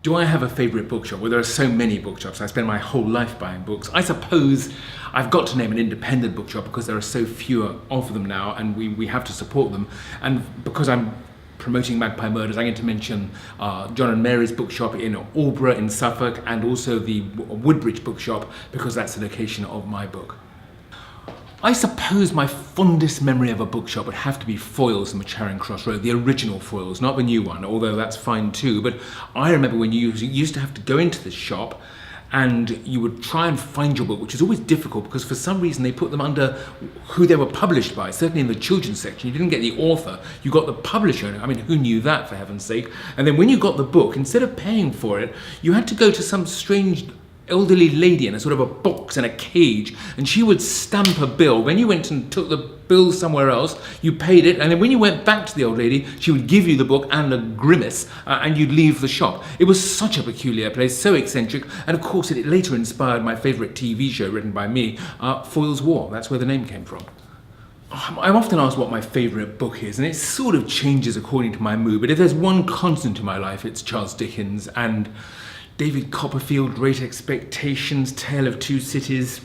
Do I have a favourite bookshop? Well, there are so many bookshops. I spend my whole life buying books. I suppose I've got to name an independent bookshop because there are so fewer of them now, and we have to support them. And because I'm promoting Magpie Murders, I'm going to mention John and Mary's bookshop in Aldborough in Suffolk, and also the Woodbridge bookshop, because that's the location of my book. I suppose my fondest memory of a bookshop would have to be Foyles in Charing Cross Road, the original Foyles, not the new one, although that's fine too. But I remember when you used to have to go into this shop and you would try and find your book, which is always difficult because for some reason they put them under who they were published by. Certainly in the children's section, you didn't get the author, you got the publisher. I mean, who knew that, for heaven's sake? And then when you got the book, instead of paying for it, you had to go to some strange elderly lady in a sort of a box in a cage, and she would stamp a bill. When you went and took the bill somewhere else, you paid it, and then when you went back to the old lady, she would give you the book and a grimace, and you'd leave the shop. It was such a peculiar place, so eccentric, and of course it later inspired my favourite TV show written by me, Foyle's War. That's where the name came from. I'm often asked what my favourite book is, and it sort of changes according to my mood, but if there's one constant in my life, it's Charles Dickens and David Copperfield, Great Expectations, Tale of Two Cities.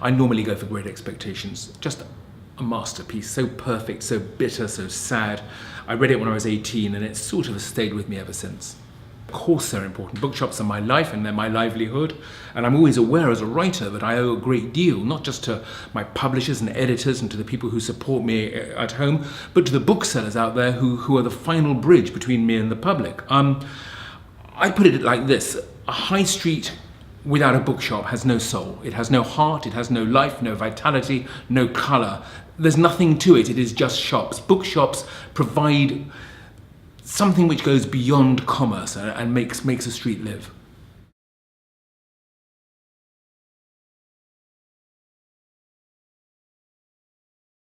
I normally go for Great Expectations. Just a masterpiece, so perfect, so bitter, so sad. I read it when I was 18 and it sort of stayed with me ever since. Of course they're important. Bookshops are my life and they're my livelihood. And I'm always aware as a writer that I owe a great deal, not just to my publishers and editors and to the people who support me at home, but to the booksellers out there who are the final bridge between me and the public. I put it like this: a high street without a bookshop has no soul. It has no heart, it has no life, no vitality, no colour. There's nothing to it, it is just shops. Bookshops provide something which goes beyond commerce and makes a street live.